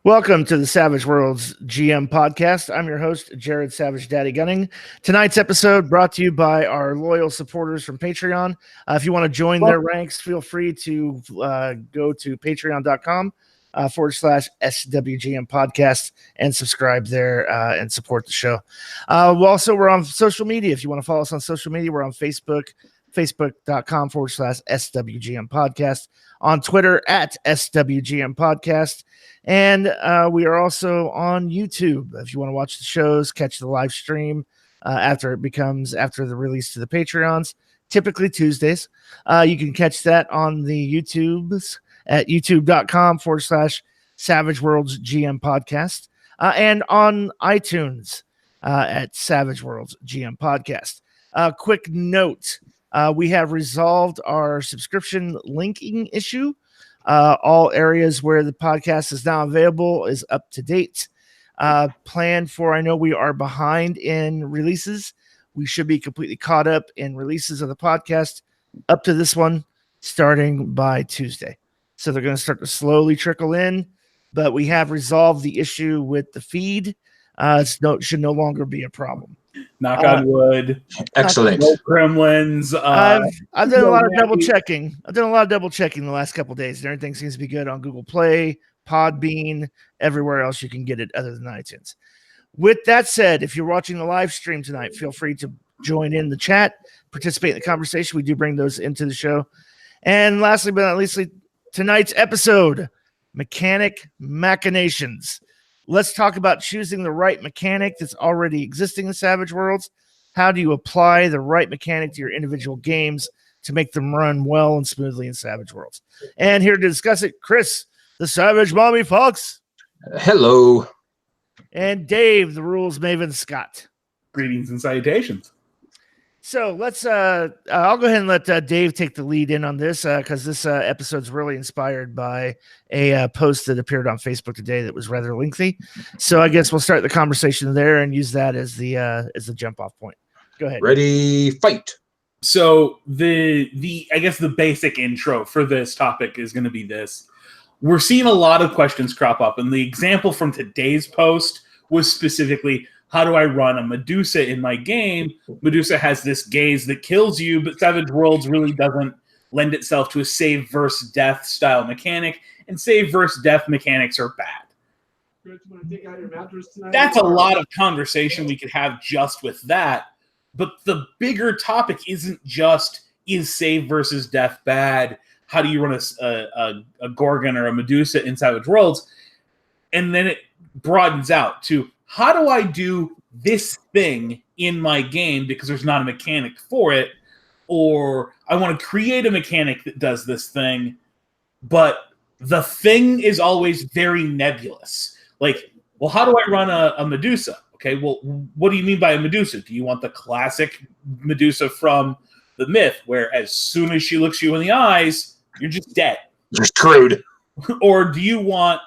Welcome to the Savage Worlds GM podcast. I'm your host, Jared Savage Daddy Gunning. Tonight's episode brought to you by our loyal supporters from Patreon. If you want to join their ranks, feel free to go to patreon.com /SWGM podcast and subscribe there and support the show. We're on social media. If you want to follow us on social media, we're on Facebook, facebook.com /SWGM podcast, on Twitter at SWGM podcast. And we are also on YouTube. If you want to watch the shows, catch the live stream after the release to the Patreons, typically Tuesdays. You can catch that on the YouTubes at youtube.com /Savage Worlds GM podcast and on iTunes at Savage Worlds GM podcast. Quick note, we have resolved our subscription linking issue. All areas where the podcast is now available is up to date. Plan for, I know we are behind in releases. We should be completely caught up in releases of the podcast up to this one starting by Tuesday. So they're going to start to slowly trickle in, but we have resolved the issue with the feed. It should no longer be a problem. Knock on wood. Excellent. No gremlins. I've done a lot of double checking. The last couple of days, and everything seems to be good on Google Play, Podbean, everywhere else you can get it other than iTunes. With that said, if you're watching the live stream tonight, feel free to join in the chat, participate in the conversation. We do bring those into the show. And lastly, but not leastly, tonight's episode, Machinations. Let's talk about choosing the right mechanic that's already existing in Savage Worlds. How do you apply the right mechanic to your individual games to make them run well and smoothly in Savage Worlds? And here to discuss it, Chris, the Savage Mommy Fox. Hello. And Dave, the Rules Maven Scott. Greetings and salutations. So let's, I'll go ahead and let Dave take the lead in on this because this episode's really inspired by a post that appeared on Facebook today that was rather lengthy. So I guess we'll start the conversation there and use that as the jump off point. Go ahead. Ready, fight. So the I guess the basic intro for this topic is going to be this. We're seeing a lot of questions crop up, and the example from today's post was specifically, how do I run a Medusa in my game? Medusa has this gaze that kills you, but Savage Worlds really doesn't lend itself to a save versus death style mechanic, and save versus death mechanics are bad. That's a lot of conversation we could have just with that, but the bigger topic isn't just, is save versus death bad? How do you run a Gorgon or a Medusa in Savage Worlds? And then it broadens out to, how do I do this thing in my game because there's not a mechanic for it? Or I want to create a mechanic that does this thing, but the thing is always very nebulous. Like, well, how do I run a Medusa? Okay, well, what do you mean by a Medusa? Do you want the classic Medusa from the myth, where as soon as she looks you in the eyes, you're just dead? You're screwed. Or do you want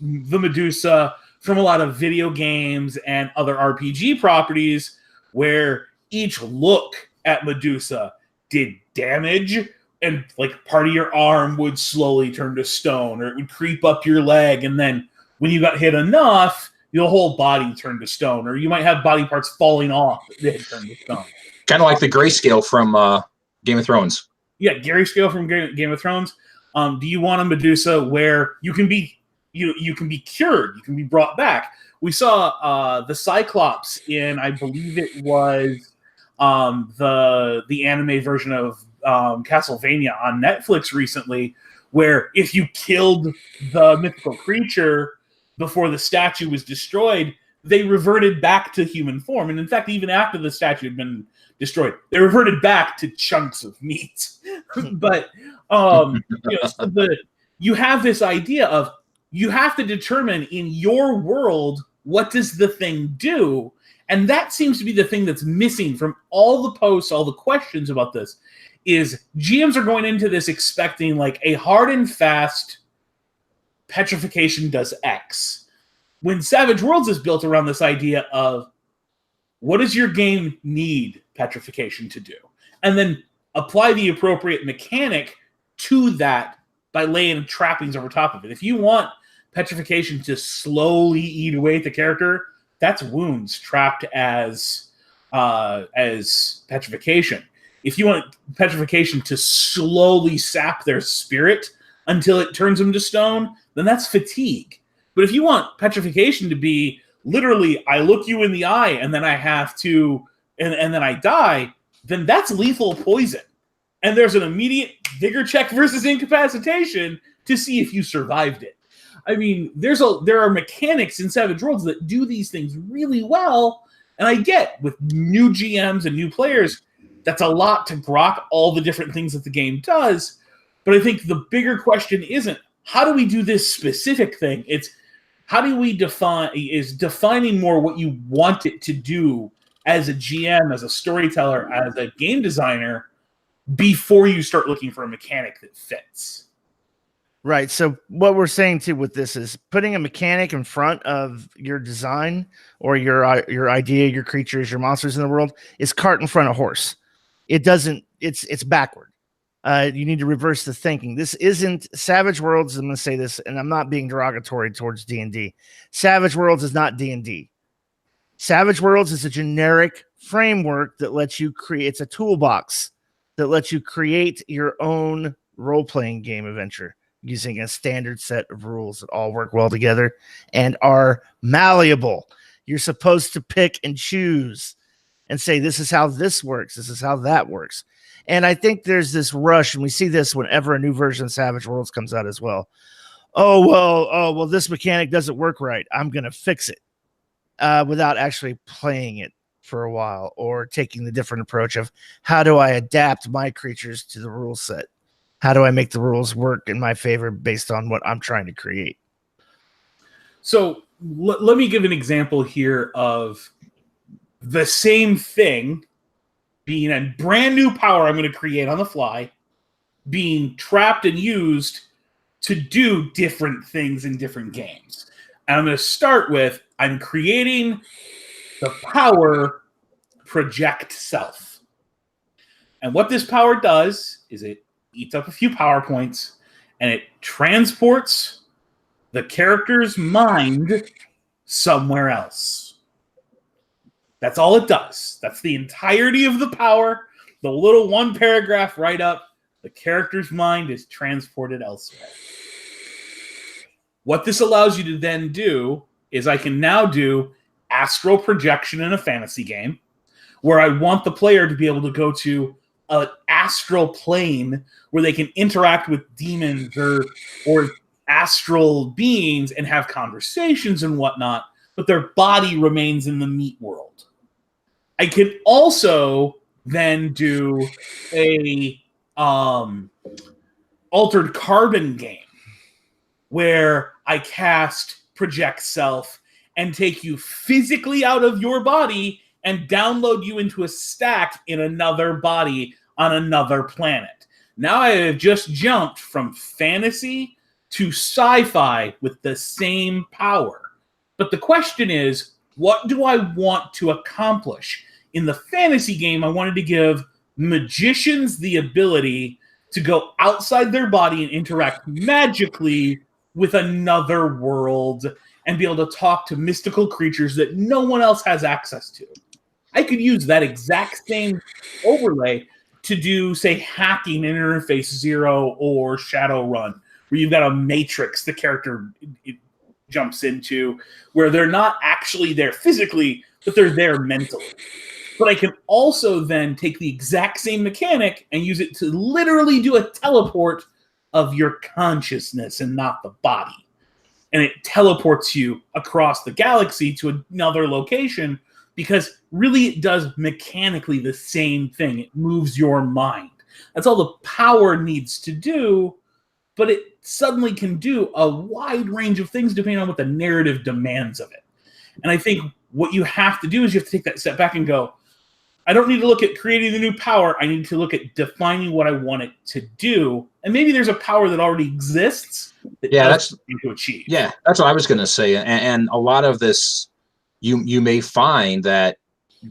the Medusa from a lot of video games and other RPG properties where each look at Medusa did damage, and like part of your arm would slowly turn to stone, or it would creep up your leg, and then when you got hit enough, your whole body turned to stone, or you might have body parts falling off that turned to stone. Kind of like the grayscale from Game of Thrones. Yeah, grayscale from Game of Thrones. Do you want a Medusa where you can be you can be cured, you can be brought back? We saw the Cyclops in, I believe it was the anime version of Castlevania on Netflix recently, where if you killed the mythical creature before the statue was destroyed, they reverted back to human form. And in fact, even after the statue had been destroyed, they reverted back to chunks of meat. But you have this idea of, you have to determine in your world, what does the thing do? And that seems to be the thing that's missing from all the posts, all the questions about this, is GMs are going into this expecting like a hard and fast petrification does X. When Savage Worlds is built around this idea of, what does your game need petrification to do? And then apply the appropriate mechanic to that by laying trappings over top of it. If you want petrification to slowly eat away at the character, that's wounds trapped as petrification. If you want petrification to slowly sap their spirit until it turns them to stone, then that's fatigue. But if you want petrification to be literally, I look you in the eye and then I have to, and then I die, then that's lethal poison. And there's an immediate vigor check versus incapacitation to see if you survived it. I mean, there are mechanics in Savage Worlds that do these things really well, and I get with new GMs and new players, that's a lot to grok all the different things that the game does. But I think the bigger question isn't how do we do this specific thing? It's how do we defining more what you want it to do as a GM, as a storyteller, as a game designer, before you start looking for a mechanic that fits. Right. So what we're saying too with this is putting a mechanic in front of your design or your idea, your creatures, your monsters in the world is cart in front of horse. It doesn't. It's backward. You need to reverse the thinking. This isn't Savage Worlds. I'm going to say this, and I'm not being derogatory towards D&D. Savage Worlds is not D&D. Savage Worlds is a generic framework that lets you create. It's a toolbox that lets you create your own role-playing game adventure using a standard set of rules that all work well together and are malleable. You're supposed to pick and choose and say, this is how this works. This is how that works. And I think there's this rush, and we see this whenever a new version of Savage Worlds comes out as well. Oh, well, this mechanic doesn't work right. I'm going to fix it without actually playing it for a while or taking the different approach of how do I adapt my creatures to the rule set? How do I make the rules work in my favor based on what I'm trying to create? So let me give an example here of the same thing being a brand new power I'm going to create on the fly, being trapped and used to do different things in different games. And I'm going to start with, I'm creating the power Project Self. And what this power does is it eats up a few power points and it transports the character's mind somewhere else. That's all it does. That's the entirety of the power. The little one paragraph write up, the character's mind is transported elsewhere. What this allows you to then do is I can now do astral projection in a fantasy game where I want the player to be able to go to an astral plane where they can interact with demons or astral beings and have conversations and whatnot, but their body remains in the meat world. I can also then do a altered carbon game where I cast Project Self and take you physically out of your body and download you into a stack in another body on another planet. Now I have just jumped from fantasy to sci-fi with the same power. But the question is, what do I want to accomplish? In the fantasy game, I wanted to give magicians the ability to go outside their body and interact magically with another world and be able to talk to mystical creatures that no one else has access to. I could use that exact same overlay to do, say, hacking in Interface Zero or Shadowrun, where you've got a matrix the character jumps into, where they're not actually there physically, but they're there mentally. But I can also then take the exact same mechanic and use it to literally do a teleport of your consciousness and not the body. And it teleports you across the galaxy to another location because really it does mechanically the same thing. It moves your mind. That's all the power needs to do, but it suddenly can do a wide range of things depending on what the narrative demands of it. And I think what you have to do is you have to take that step back and go, I don't need to look at creating the new power. I need to look at defining what I want it to do. And maybe there's a power that already exists that that's to achieve. Yeah, that's what I was going to say. And a lot of this, you may find that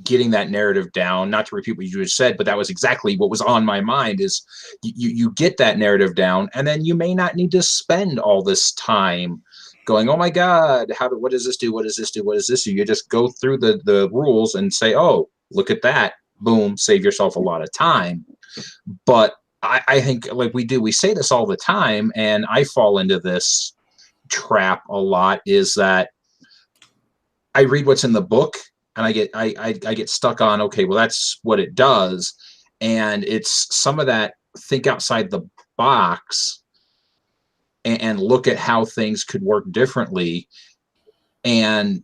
getting that narrative down. Not to repeat what you just said, but that was exactly what was on my mind. Is you get that narrative down, and then you may not need to spend all this time going, oh my God, what does this do? What does this do? What does this do? You just go through the rules and say, oh, look at that. Boom, save yourself a lot of time. But I think like we say this all the time, and I fall into this trap a lot, is that I read what's in the book and I get stuck on, okay, well, that's what it does. And it's some of that think outside the box and look at how things could work differently. And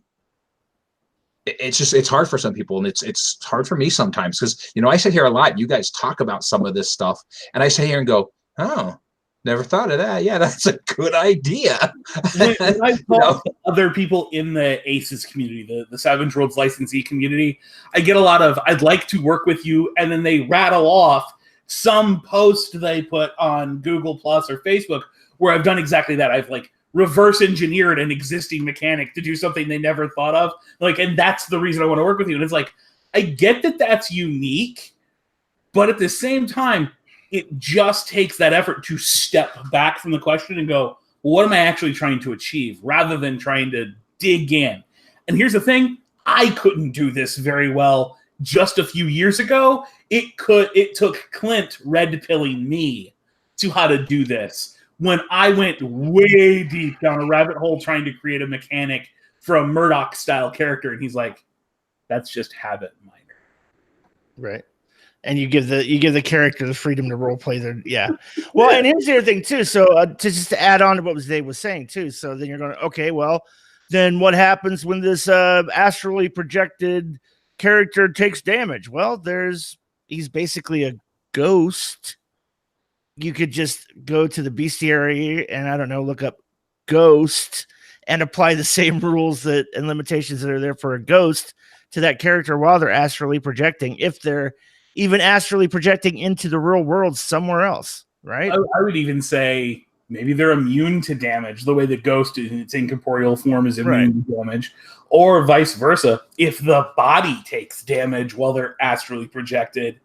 it's hard for some people, and it's hard for me sometimes, because I sit here a lot. You guys talk about some of this stuff, and I sit here and go, oh, never thought of that. Yeah, that's a good idea. When I talk to other people in the ACES community, the Savage Worlds licensee community, I get a lot of, I'd like to work with you, and then they rattle off some post they put on Google Plus or Facebook where I've done exactly that. I've reverse engineered an existing mechanic to do something they never thought of. And that's the reason I want to work with you. And it's I get that that's unique, but at the same time, it just takes that effort to step back from the question and go, well, what am I actually trying to achieve, rather than trying to dig in. And here's the thing, I couldn't do this very well just a few years ago. It took Clint red-pilling me to how to do this, when I went way deep down a rabbit hole trying to create a mechanic for a Murdoch-style character. And he's like, that's just habit minor. Right. And you give the character the freedom to role play their, yeah. Well, and here's the other thing too. So to add on to what Dave was saying too. So then you're going, okay, well, then what happens when this astrally projected character takes damage? Well, he's basically a ghost. You could just go to the bestiary and, I don't know, look up ghost and apply the same rules and limitations that are there for a ghost to that character while they're astrally projecting, if they're even astrally projecting into the real world somewhere else, right? I would even say maybe they're immune to damage the way the ghost in its incorporeal form is immune to damage, or vice versa. If the body takes damage while they're astrally projected,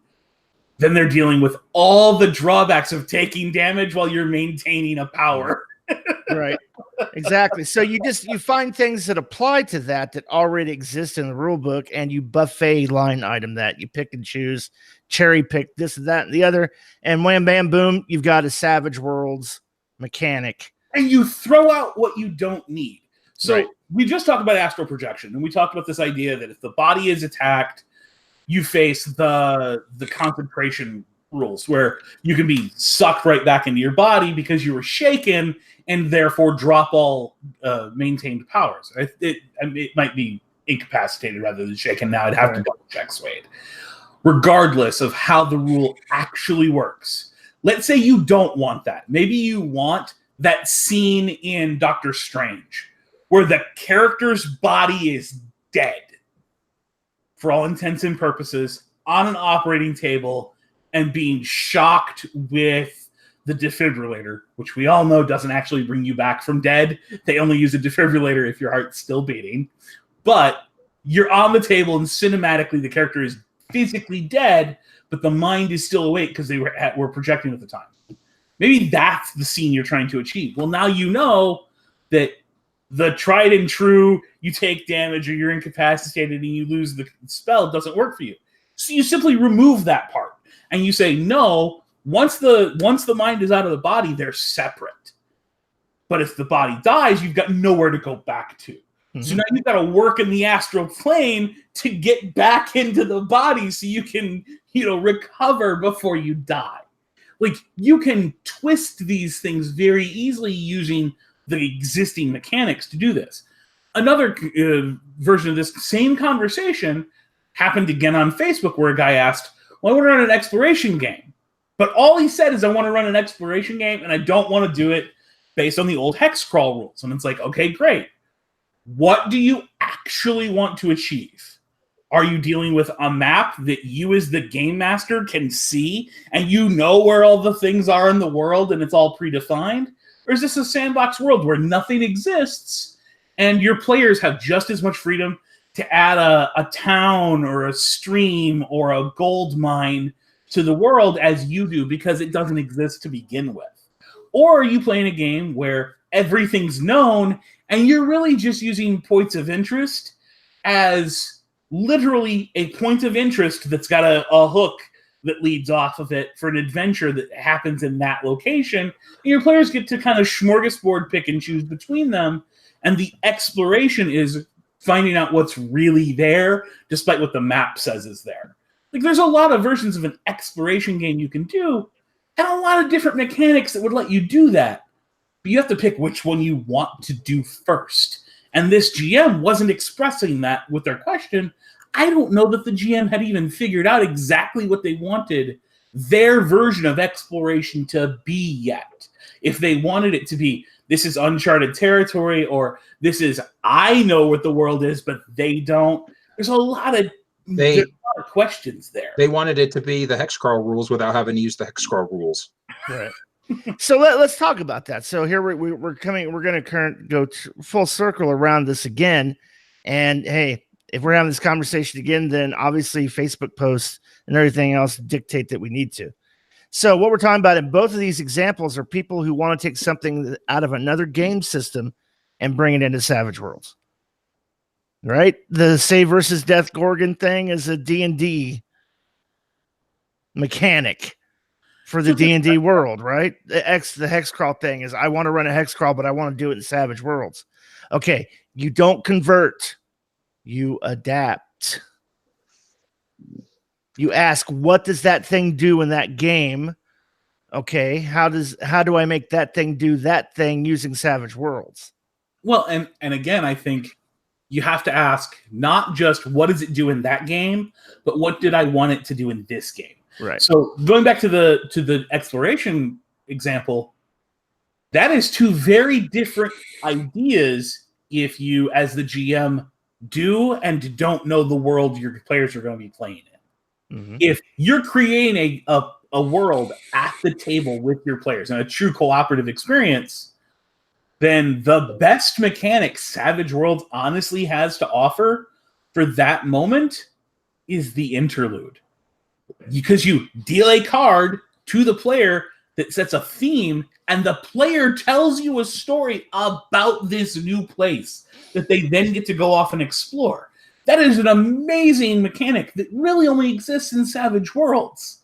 then they're dealing with all the drawbacks of taking damage while you're maintaining a power. Right. Exactly. So you find things that apply to that already exist in the rule book, and you buffet line item that. You pick and choose, cherry pick this and that and the other, and wham, bam, boom, you've got a Savage Worlds mechanic. And you throw out what you don't need. So we just talked about astral projection, and we talked about this idea that if the body is attacked, you face the concentration rules, where you can be sucked right back into your body because you were shaken, and therefore drop all maintained powers. It might be incapacitated rather than shaken. Now I'd have to double check Suede. Regardless of how the rule actually works, let's say you don't want that. Maybe you want that scene in Doctor Strange where the character's body is dead, for all intents and purposes, on an operating table and being shocked with the defibrillator, which we all know doesn't actually bring you back from dead. They only use a defibrillator if your heart's still beating. But you're on the table, and cinematically the character is physically dead, but the mind is still awake because they were projecting at the time. Maybe that's the scene you're trying to achieve. Well, now you know that the tried and true, you take damage or you're incapacitated and you lose the spell, doesn't work for you. So you simply remove that part and you say, no, once the mind is out of the body, they're separate. But if the body dies, you've got nowhere to go back to. Mm-hmm. So now you've got to work in the astral plane to get back into the body so you can, recover before you die. You can twist these things very easily using the existing mechanics to do this. Another version of this same conversation happened again on Facebook, where a guy asked, well, I want to run an exploration game. But all he said is, I want to run an exploration game, and I don't want to do it based on the old hex crawl rules. And it's like, okay, great. What do you actually want to achieve? Are you dealing with a map that you as the game master can see, and you know where all the things are in the world and it's all predefined? Or is this a sandbox world where nothing exists and your players have just as much freedom to add a town or a stream or a gold mine to the world as you do because it doesn't exist to begin with? Or are you playing a game where everything's known and you're really just using points of interest as literally a point of interest that's got a hook that leads off of it for an adventure that happens in that location? And your players get to kind of smorgasbord pick and choose between them. And the exploration is finding out what's really there, despite what the map says is there. Like, there's a lot of versions of an exploration game you can do, and a lot of different mechanics that would let you do that. But you have to pick which one you want to do first. And this GM wasn't expressing that with their question. I don't know that the GM had even figured out exactly what they wanted their version of exploration to be yet. If they wanted it to be, this is uncharted territory, or this is, I know what the world is, but they don't. There's a lot of questions there. They wanted it to be the hex crawl rules without having to use the hex crawl rules. Right. So let's talk about that. So here we're going to go full circle around this again. And hey, if we're having this conversation again, then obviously Facebook posts and everything else dictate that we need to. So what we're talking about in both of these examples are people who want to take something out of another game system and bring it into Savage Worlds. Right? The save versus death Gorgon thing is a D&D mechanic for the D&D world, right? The hex crawl thing is, I want to run a hex crawl, but I want to do it in Savage Worlds. Okay, you don't convert, you adapt. You ask, what does that thing do in that game? Okay, how do I make that thing do that thing using Savage Worlds? Well, and again, I think you have to ask not just what does it do in that game, but what did I want it to do in this game? Right. So going back to the exploration example, that is two very different ideas if you, as the GM, do and don't know the world your players are going to be playing in. Mm-hmm. If you're creating a world at the table with your players and a true cooperative experience, then the best mechanic Savage Worlds honestly has to offer for that moment is the interlude. Because you deal a card to the player that sets a theme, and the player tells you a story about this new place that they then get to go off and explore. That is an amazing mechanic that really only exists in Savage Worlds.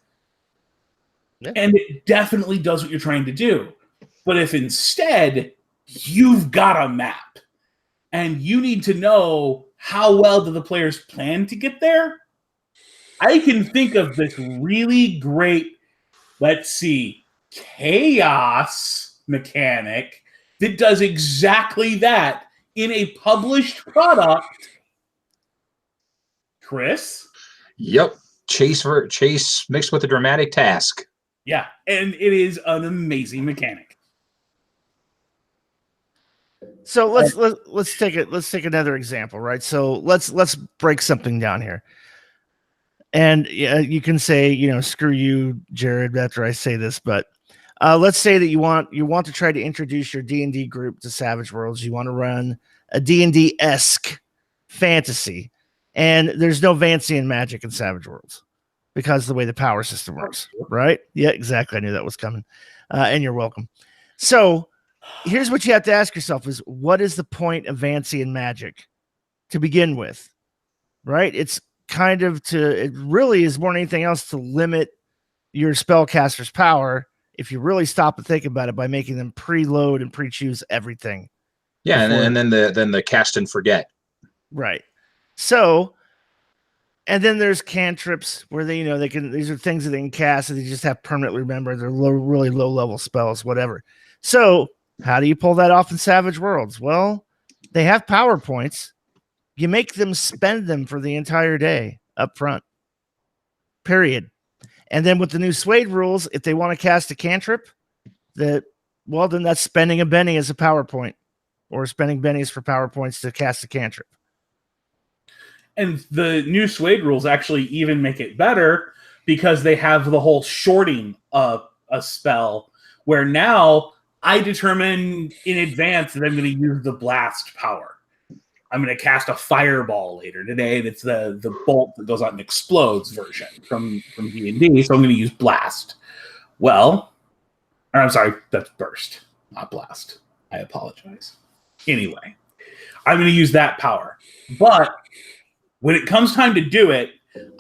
Yeah. And it definitely does what you're trying to do. But if instead you've got a map and you need to know how well do the players plan to get there, I can think of this really great, chaos mechanic that does exactly that in a published product. Chris? Yep. Chase mixed with a dramatic task. Yeah, and it is an amazing mechanic. So let's take another example, right? So let's break something down here. And yeah, you can say, screw you, Jared, after I say this, but let's say that you want to try to introduce your D&D group to Savage Worlds. You want to run a D&D-esque fantasy, and there's no Vancian magic in Savage Worlds because of the way the power system works, right? Yeah, exactly. I knew that was coming, and you're welcome. So here's what you have to ask yourself is, what is the point of Vancian magic to begin with, right? It's kind of it really is more than anything else to limit your spellcaster's power if you really stop and think about it by making them preload and pre-choose everything. Yeah, and then the cast and forget. Right. So, and then there's cantrips where they can, these are things that they can cast and they just have permanently remember. They're really low level spells, whatever. So how do you pull that off in Savage Worlds? Well, they have power points. You make them spend them for the entire day up front. Period. And then with the new Suede rules, if they want to cast a cantrip, then that's spending a Benny as a power point, or spending Bennies for power points to cast a cantrip. And the new Suede rules actually even make it better because they have the whole shorting of a spell where now I determine in advance that I'm going to use the blast power. I'm going to cast a fireball later today. That's the bolt that goes out and explodes version from D&D. So I'm going to use blast. Well, or I'm sorry, that's burst, not blast. I apologize. Anyway, I'm going to use that power. But when it comes time to do it,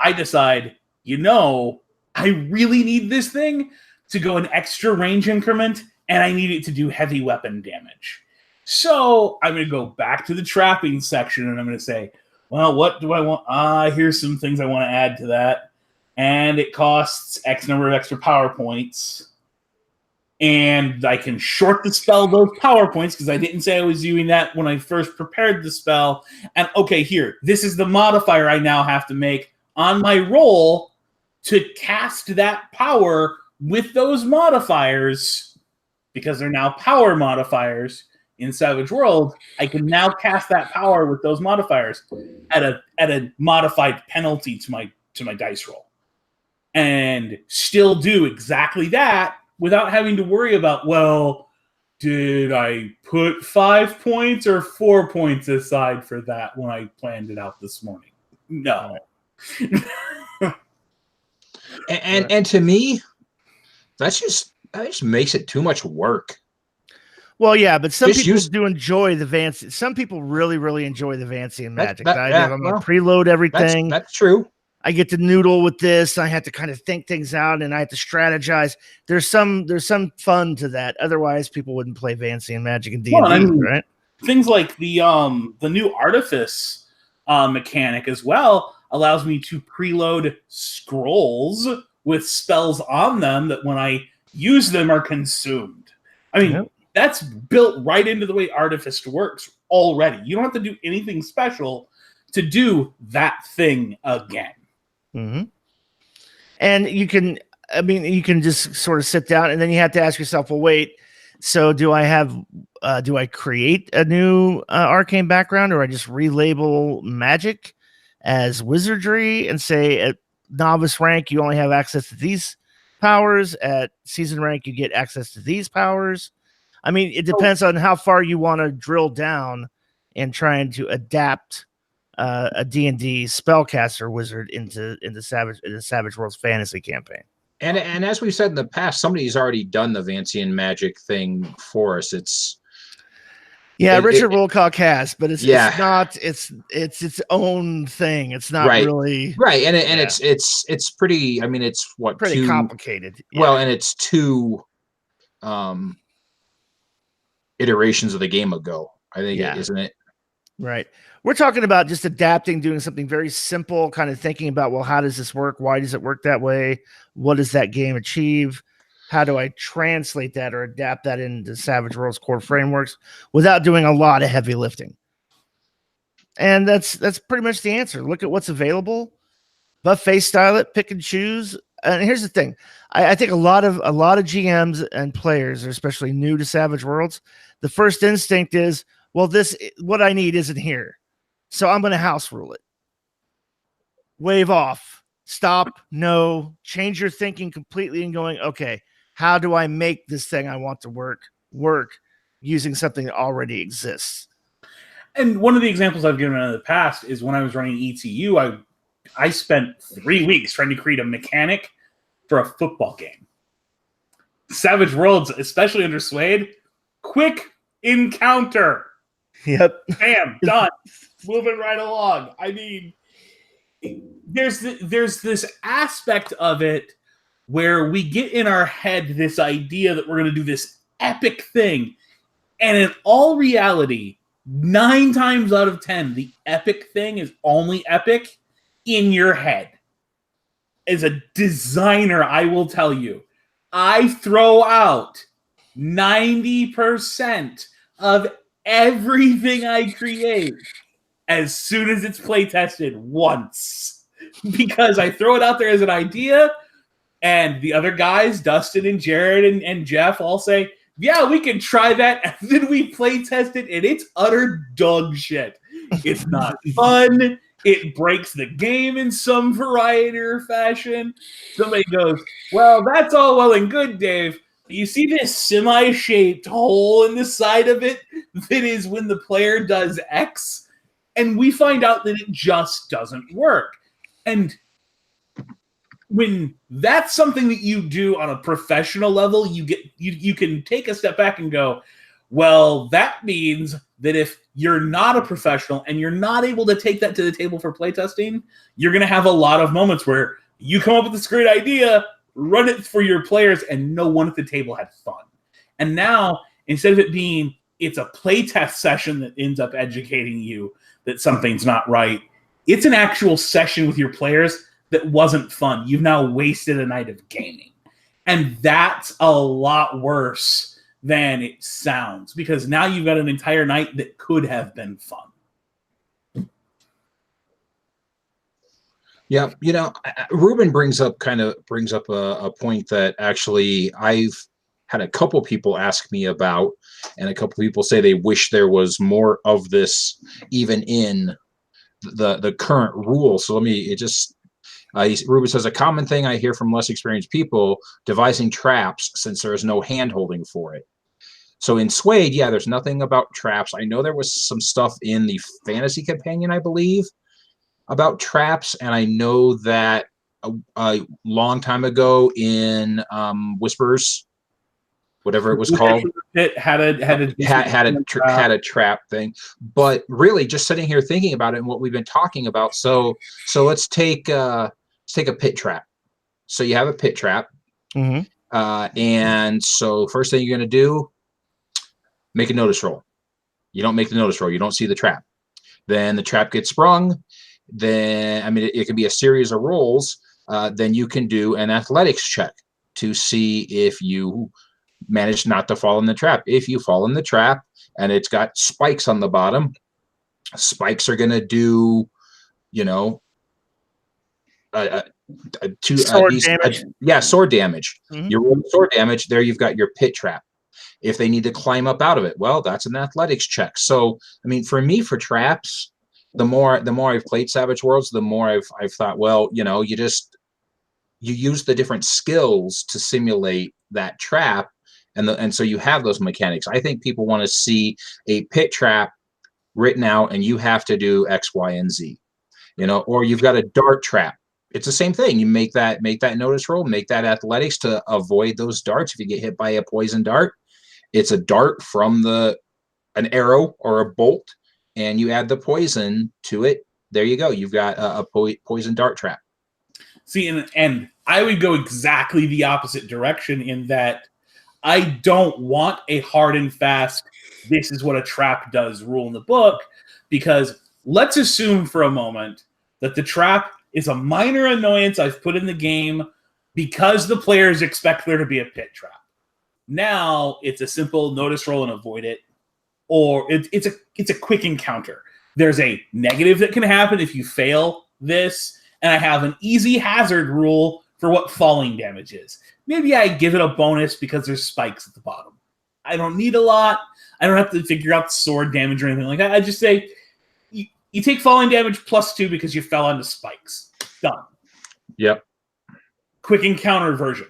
I decide, I really need this thing to go an extra range increment, and I need it to do heavy weapon damage. So I'm going to go back to the trapping section, and I'm going to say, well, what do I want? Here's some things I want to add to that. And it costs X number of extra power points. And I can short the spell those power points because I didn't say I was doing that when I first prepared the spell. And okay, here, this is the modifier I now have to make on my roll to cast that power with those modifiers, because they're now power modifiers in Savage World. I can now cast that power with those modifiers at a modified penalty to my dice roll, and still do exactly that without having to worry about, well, did I put 5 points or 4 points aside for that when I planned it out this morning? No. and to me, that just makes it too much work. Well, yeah, but some people do enjoy the Vancian. Some people really, really enjoy the Vancian magic. I'm going to well, preload everything. That's true. I get to noodle with this. I have to kind of think things out, and I have to strategize. There's some fun to that. Otherwise, people wouldn't play Vancian magic in D&D, right? Things like the new artifice mechanic as well allows me to preload scrolls with spells on them that when I use them are consumed. I mean, that's built right into the way artifice works already. You don't have to do anything special to do that thing again. Mm-hmm. And you can just sort of sit down, and then you have to ask yourself, well, wait, so do I create a new arcane background, or I just relabel magic as wizardry and say at novice rank, you only have access to these powers. At season rank, you get access to these powers. I mean, it depends on how far you want to drill down and trying to adapt a D&D spellcaster wizard into Savage Worlds fantasy campaign. And as we've said in the past, somebody's already done the Vancian magic thing for us. Richard Wilcock has, but it's not its own thing. It's not really right, and it's pretty. I mean, it's pretty complicated. Yeah. Well, and it's 2 iterations of the game ago, I think, isn't it? Right. We're talking about just adapting, doing something very simple, kind of thinking about, well, how does this work? Why does it work that way? What does that game achieve? How do I translate that or adapt that into Savage Worlds core frameworks without doing a lot of heavy lifting? And that's pretty much the answer. Look at what's available, buffet style it, pick and choose. And here's the thing. I think a lot of GMs and players are especially new to Savage Worlds. The first instinct is, well, what I need isn't here, so I'm going to house rule it. Wave off, stop, no, change your thinking completely and going, okay, how do I make this thing I want to work using something that already exists? And one of the examples I've given in the past is when I was running ETU, I spent 3 weeks trying to create a mechanic for a football game. Savage Worlds, especially under Suede, quick encounter. Yep. Bam, done. Moving right along. I mean, there's this aspect of it where we get in our head this idea that we're going to do this epic thing. And in all reality, 9 times out of 10, the epic thing is only epic in your head. As a designer, I will tell you, I throw out 90% of everything I create as soon as it's play tested once, because I throw it out there as an idea, and the other guys, Dustin and Jared and Jeff, all say, yeah, we can try that, and then we play test it, and it's utter dog shit. It's not fun. It breaks the game in some variety or fashion. Somebody goes, well, that's all well and good, Dave. You see this semi-shaped hole in the side of it that is when the player does X? And we find out that it just doesn't work. And when that's something that you do on a professional level, you can take a step back and go, well, that means that if you're not a professional and you're not able to take that to the table for playtesting, you're going to have a lot of moments where you come up with this great idea, run it for your players, and no one at the table had fun. And now, instead of it being it's a playtest session that ends up educating you that something's not right, it's an actual session with your players that wasn't fun. You've now wasted a night of gaming. And that's a lot worse than it sounds, because now you've got an entire night that could have been fun. Yeah, Ruben brings up a point that actually I've had a couple people ask me about, and a couple people say they wish there was more of this even in the current rule. So Ruben says, a common thing I hear from less experienced people, devising traps since there is no hand-holding for it. So in Suede, yeah, there's nothing about traps. I know there was some stuff in the Fantasy Companion, I believe, about traps, and I know that a long time ago in Whispers, whatever it was called, it had a trap thing. But really, just sitting here thinking about it and what we've been talking about, so let's take a pit trap. So you have a pit trap, and so first thing you're going to do, make a notice roll. You don't make the notice roll, you don't see the trap. Then the trap gets sprung. Then, it can be a series of rolls. Then you can do an athletics check to see if you manage not to fall in the trap. If you fall in the trap and it's got spikes on the bottom, spikes are going to do, sword damage. Sword damage. You roll sword damage. There you've got your pit trap. If they need to climb up out of it, well, that's an athletics check. So, for me, for traps, the more I've played Savage Worlds, the more I've thought, well, you use the different skills to simulate that trap, and so you have those mechanics. I think people want to see a pit trap written out, and you have to do X, Y, and Z, or you've got a dart trap. It's the same thing. You make that notice roll, make that athletics to avoid those darts. If you get hit by a poison dart, it's a dart from an arrow or a bolt, and you add the poison to it. There you go. You've got a poison dart trap. See, and I would go exactly the opposite direction in that I don't want a hard and fast, this is what a trap does rule in the book, because let's assume for a moment that the trap is a minor annoyance I've put in the game because the players expect there to be a pit trap. Now it's a simple notice roll and avoid it, or it's a quick encounter. There's a negative that can happen if you fail this, and I have an easy hazard rule for what falling damage is. Maybe I give it a bonus because there's spikes at the bottom. I don't need a lot. I don't have to figure out sword damage or anything like that. I just say you take falling damage +2 because you fell onto spikes. Done. Yep. Quick encounter version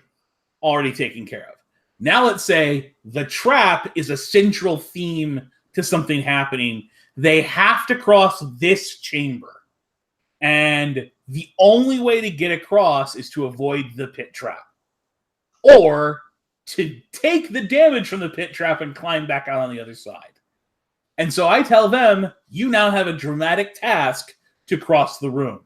already taken care of. Now let's say the trap is a central theme to something happening. They have to cross this chamber. And the only way to get across is to avoid the pit trap. Or to take the damage from the pit trap and climb back out on the other side. And so I tell them, you now have a dramatic task to cross the room.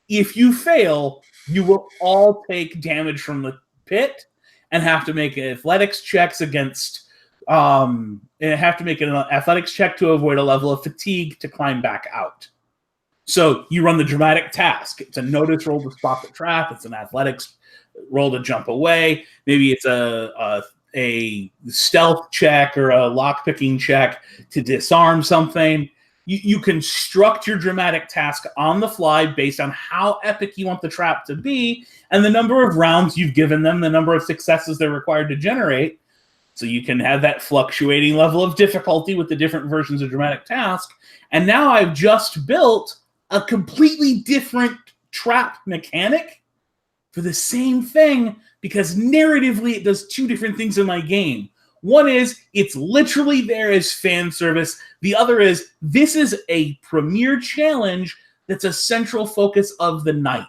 If you fail, you will all take damage from the pit and have to make athletics checks against, and have to make an athletics check to avoid a level of fatigue to climb back out. So you run the dramatic task. It's a notice roll to stop the trap. It's an athletics roll to jump away. Maybe it's a stealth check or a lock-picking check to disarm something. You construct your dramatic task on the fly based on how epic you want the trap to be and the number of rounds you've given them, the number of successes they're required to generate. So you can have that fluctuating level of difficulty with the different versions of dramatic task. And now I've just built a completely different trap mechanic for the same thing, because narratively it does two different things in my game. One is it's literally there as fan service. The other is this is a premier challenge that's a central focus of the night.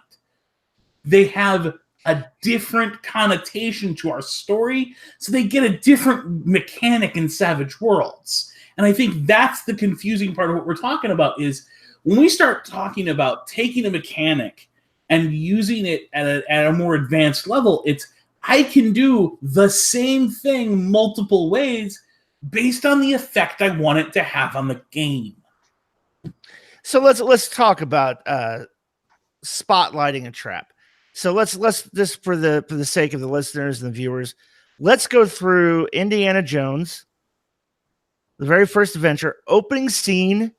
They have a different connotation to our story, so they get a different mechanic in Savage Worlds. And I think that's the confusing part of what we're talking about is when we start talking about taking a mechanic and using it at a more advanced level, it's I can do the same thing multiple ways based on the effect I want it to have on the game. So let's talk about spotlighting a trap. So let's just for the sake of the listeners and the viewers, let's go through Indiana Jones, the very first adventure, opening scene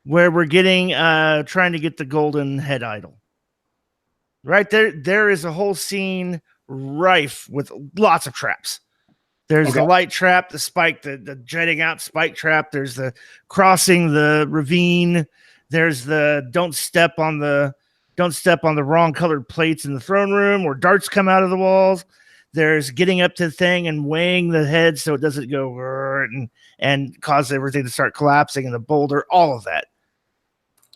where we're getting trying to get the golden head idol. Right there is a whole scene rife with lots of traps. There's the light trap, the spike, the jetting out spike trap. There's the crossing the ravine. There's the don't step on the wrong colored plates in the throne room or darts come out of the walls. There's getting up to the thing and weighing the head so it doesn't go and cause everything to start collapsing in the boulder. All of that.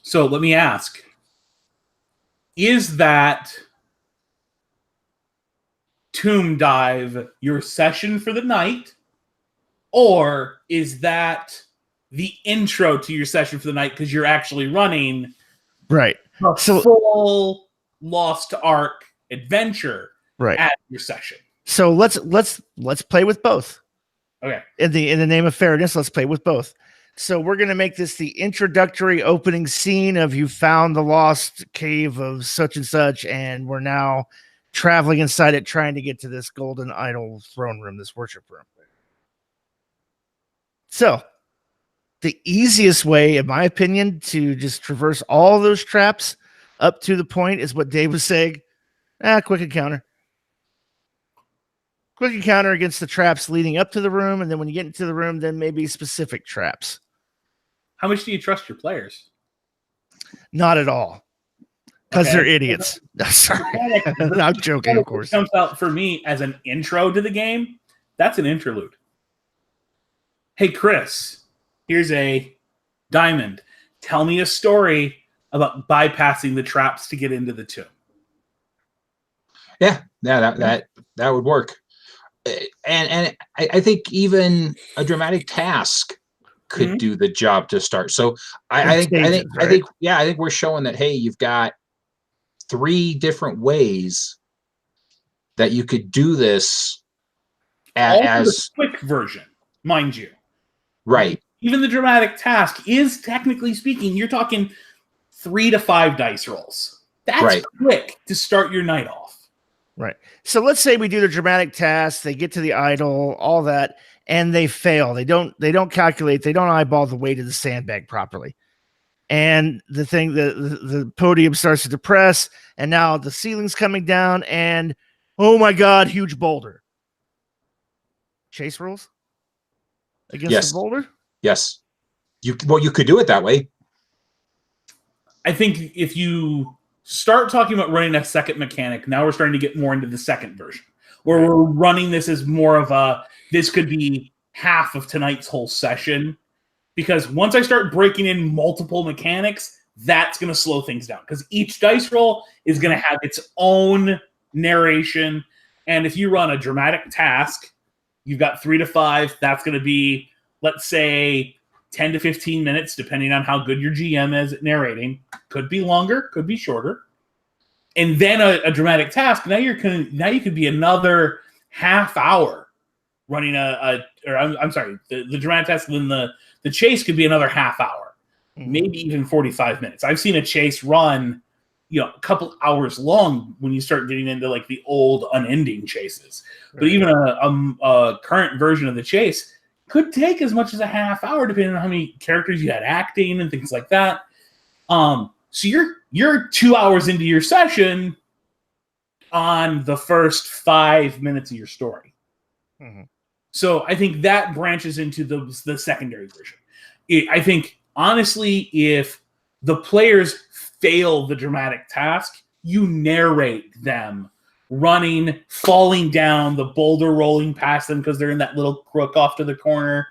So let me ask, is that tomb dive your session for the night, or is that the intro to your session for the night because you're actually running right a full Lost Ark adventure at your session? So let's play with both. Okay. In the name of fairness, let's play with both. So we're going to make this the introductory opening scene of you found the lost cave of such and such, and we're now traveling inside it, trying to get to this golden idol throne room, this worship room. So the easiest way, in my opinion, to just traverse all those traps up to the point is what Dave was saying. Quick encounter. Quick encounter against the traps leading up to the room, and then when you get into the room, then maybe specific traps. How much do you trust your players? Not at all. Because they're idiots. Sorry. I'm joking, of course. Comes out for me as an intro to the game. That's an interlude. Hey, Chris, here's a diamond. Tell me a story about bypassing the traps to get into the tomb. Yeah, that would work. And I think even a dramatic task could do the job to start. So I think we're showing that, hey, you've got 3 different ways that you could do this as the quick version, mind you. Right. Even the dramatic task is, technically speaking, you're talking 3 to 5 dice rolls. That's quick to start your night off. Right. So let's say we do the dramatic task, they get to the idol, all that, and they fail. They don't calculate, they don't eyeball the weight of the sandbag properly. And the podium starts to depress, and now the ceiling's coming down, and oh my God, huge boulder. Chase rolls against the boulder? Yes. You could do it that way. I think if you start talking about running a second mechanic, now we're starting to get more into the second version, where we're running this as more of this could be half of tonight's whole session. Because once I start breaking in multiple mechanics, that's going to slow things down. Because each dice roll is going to have its own narration. And if you run a dramatic task, you've got 3 to 5. That's going to be, let's say, 10 to 15 minutes, depending on how good your GM is at narrating. Could be longer, could be shorter. And then a dramatic task. Now you could be another half hour running the dramatic task, and then the chase could be another half hour, maybe even 45 minutes. I've seen a chase run, a couple hours long when you start getting into like the old unending chases. But even a current version of the chase could take as much as a half hour, depending on how many characters you had acting and things like that. So you're 2 hours into your session on the first 5 minutes of your story. Mm-hmm. So I think that branches into the secondary version. I think, honestly, if the players fail the dramatic task, you narrate them running, falling down, the boulder rolling past them because they're in that little crook off to the corner,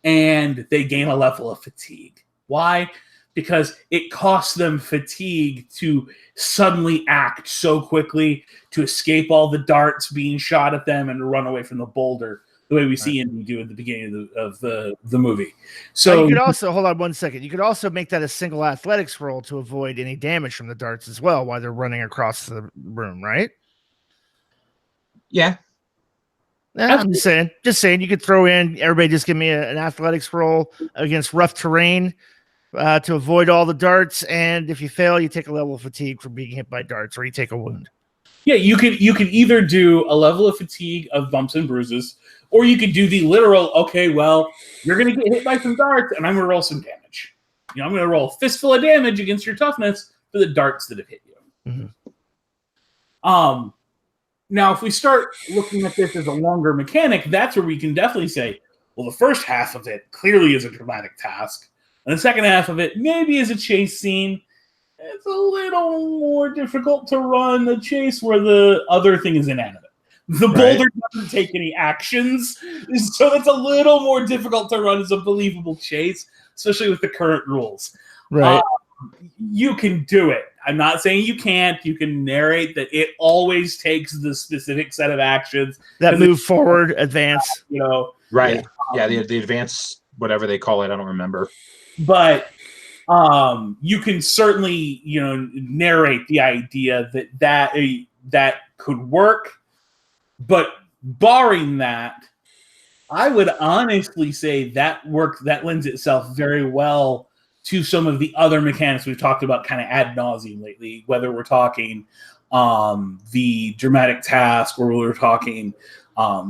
and they gain a level of fatigue. Why? Because it costs them fatigue to suddenly act so quickly, to escape all the darts being shot at them and to run away from the boulder, the way we see Indy do at the beginning of the movie. So you could also, hold on 1 second, you could also make that a single athletics roll to avoid any damage from the darts as well while they're running across the room, right? Yeah. I'm just saying, you could throw in, everybody just give me an athletics roll against rough terrain to avoid all the darts, and if you fail, you take a level of fatigue for being hit by darts, or you take a wound. Yeah, you could either do a level of fatigue of bumps and bruises, or you could do the literal, okay, well, you're going to get hit by some darts, and I'm going to roll some damage. I'm going to roll a fistful of damage against your toughness for the darts that have hit you. Mm-hmm. Now, if we start looking at this as a longer mechanic, that's where we can definitely say, well, the first half of it clearly is a dramatic task, and the second half of it maybe is a chase scene. It's a little more difficult to run a chase where the other thing is inanimate. The boulder doesn't take any actions, so it's a little more difficult to run as a believable chase, especially with the current rules. Right. You can do it. I'm not saying you can't. You can narrate that it always takes the specific set of actions that move forward, advance. Right. Yeah, the advance, whatever they call it, I don't remember. But you can certainly, narrate the idea that could work. But barring that, I would honestly say that lends itself very well to some of the other mechanics we've talked about kind of ad nauseum lately, whether we're talking the dramatic task, or we're talking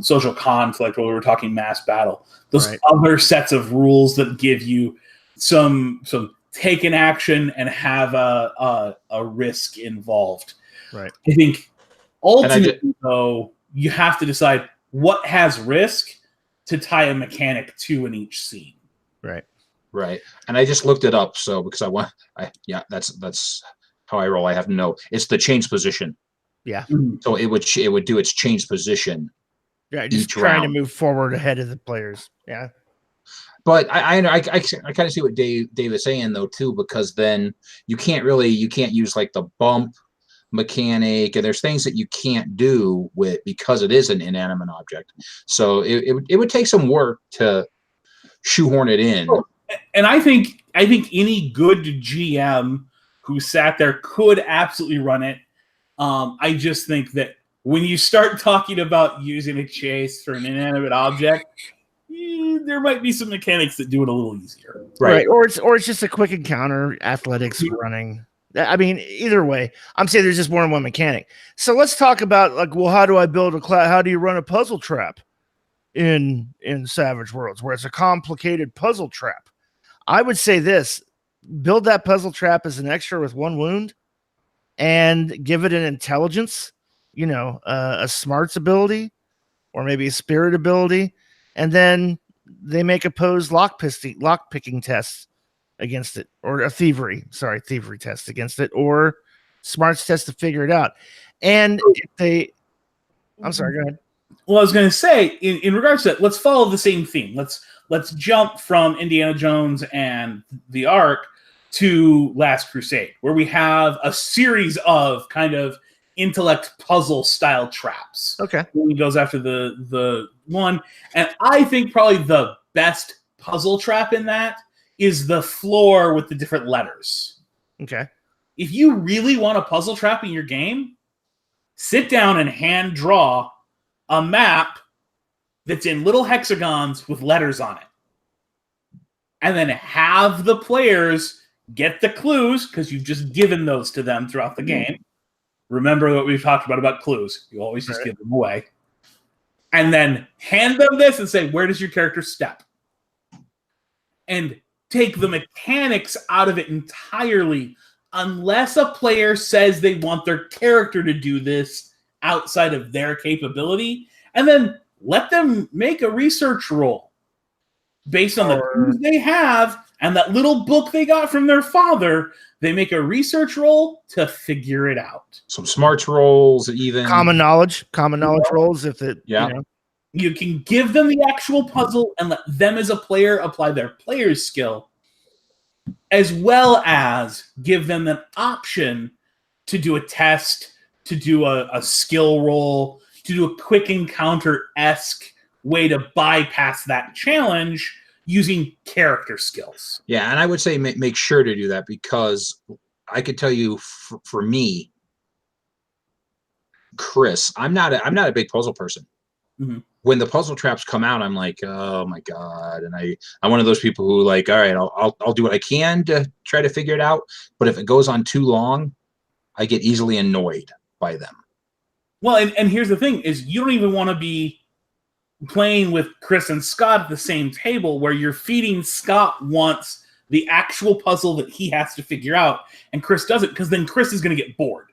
social conflict, or we're talking mass battle. Those other sets of rules that give you some take an action and have a risk involved. Right. I think ultimately, though, you have to decide what has risk to tie a mechanic to in each scene. Right. And I just looked it up, so because that's how I roll. I have no. It's the change position. Yeah. So it would do its change position. Yeah, just trying to move forward ahead of the players. Yeah. But I kind of see what Dave is saying though too, because then you can't use like the bump mechanic, and there's things that you can't do with because it is an inanimate object. So it would take some work to shoehorn it in. And I think any good GM who sat there could absolutely run it. I just think that when you start talking about using a chase for an inanimate object, there might be some mechanics that do it a little easier. Right. Or it's just a quick encounter, athletics, running. I mean, either way, I'm saying there's just more than one mechanic. So let's talk about how do I build how do you run a puzzle trap in Savage Worlds, where it's a complicated puzzle trap? I would say this: build that puzzle trap as an extra with one wound, and give it an intelligence, a smarts ability, or maybe a spirit ability, and then they make opposed lock picking tests against it, or a thievery test against it, or smarts test to figure it out. And if I'm sorry, go ahead. Well, I was going to say, in regards to that, let's follow the same theme. Let's jump from Indiana Jones and the Ark to Last Crusade, where we have a series of kind of intellect puzzle style traps. Okay. When he goes after the one, and I think probably the best puzzle trap in that is the floor with the different letters. Okay. If you really want a puzzle trap in your game, sit down and hand draw a map that's in little hexagons with letters on it. And then have the players get the clues, because you've just given those to them throughout the game. Remember what we've talked about clues. You always just give them away. And then hand them this and say, where does your character step? And take the mechanics out of it entirely, unless a player says they want their character to do this outside of their capability, and then let them make a research roll based on the clues they have and that little book they got from their father. They make a research roll to figure it out. Some smarts rolls, even Common knowledge rolls. If it, yeah. You can give them the actual puzzle and let them as a player apply their player's skill, as well as give them an option to do a test, to do a skill roll, to do a quick encounter-esque way to bypass that challenge using character skills. Yeah, and I would say make sure to do that, because I could tell you for me, Chris, I'm not a big puzzle person. Mm-hmm. When the puzzle traps come out, I'm like, oh my god, and I'm one of those people who like, all right, I'll do what I can to try to figure it out, but if it goes on too long, I get easily annoyed by them. Well, and here's the thing: is you don't even want to be playing with Chris and Scott at the same table, where you're feeding Scott once the actual puzzle that he has to figure out, and Chris doesn't, because then Chris is going to get bored.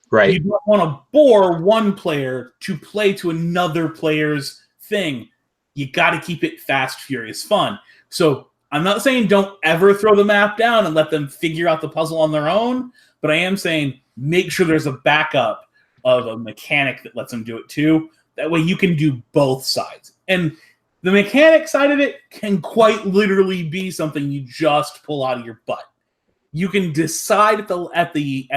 Right. You don't want to bore one player to play to another player's thing. You got to keep it fast, furious, fun. So I'm not saying don't ever throw the map down and let them figure out the puzzle on their own, but I am saying make sure there's a backup of a mechanic that lets them do it too. That way you can do both sides. And the mechanic side of it can quite literally be something you just pull out of your butt. You can decide at the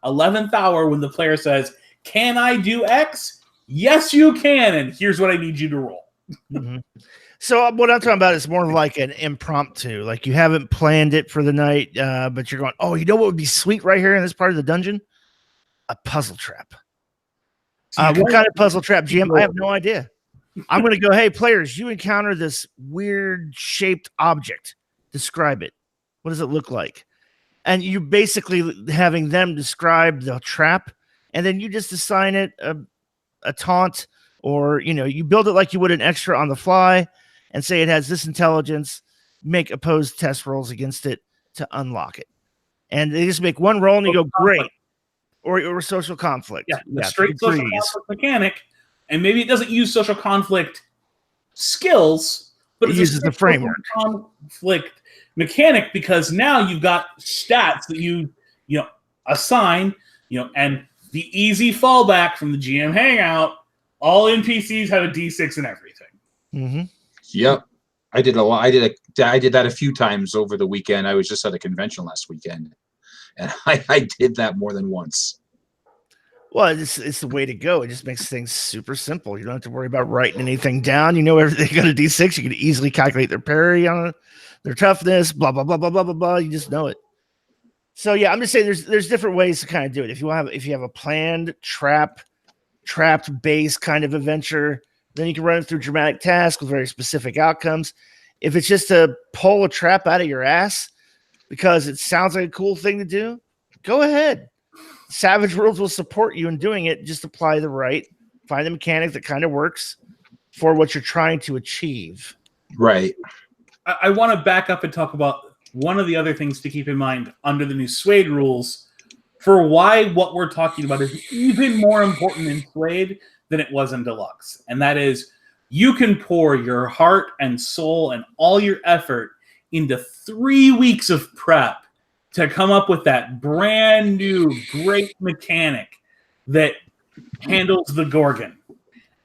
11th hour when the player says, "Can I do X?" Yes, you can, and here's what I need you to roll. Mm-hmm. So what I'm talking about is more like an impromptu. Like you haven't planned it for the night, but you're going, "Oh, you know what would be sweet right here in this part of the dungeon? A puzzle trap." What kind of puzzle trap, GM? I have no idea. I'm going to go, "Hey, players, you encounter this weird shaped object. Describe it. What does it look like?" And you basically having them describe the trap, and then you just assign it a taunt, or you build it like you would an extra on the fly, and say it has this intelligence. Make opposed test rolls against it to unlock it, and they just make one roll, and you go, "Great." Or social conflict. Yeah, the straight social conflict mechanic, and maybe it doesn't use social conflict skills, but it uses the framework. Conflict mechanic, because now you've got stats that you assign, and the easy fallback from the GM hangout, all NPCs have a D6 and everything. Mm-hmm. Yep. I did a lot. I did that a few times over the weekend. I was just at a convention last weekend, and I did that more than once. Well, it's the way to go. It just makes things super simple. You don't have to worry about writing anything down. You know everything got a D6. You can easily calculate their parry on it, their toughness, blah, blah, blah, blah, blah, blah, blah. You just know it. So, yeah, I'm just saying there's different ways to kind of do it. If you have a planned trapped base kind of adventure, then you can run it through dramatic tasks with very specific outcomes. If it's just to pull a trap out of your ass because it sounds like a cool thing to do, go ahead. Savage Worlds will support you in doing it. Just find the mechanic that kind of works for what you're trying to achieve. Right. I want to back up and talk about one of the other things to keep in mind under the new Suede rules for why what we're talking about is even more important in Suede than it was in Deluxe. And that is, you can pour your heart and soul and all your effort into 3 weeks of prep to come up with that brand new great mechanic that handles the Gorgon.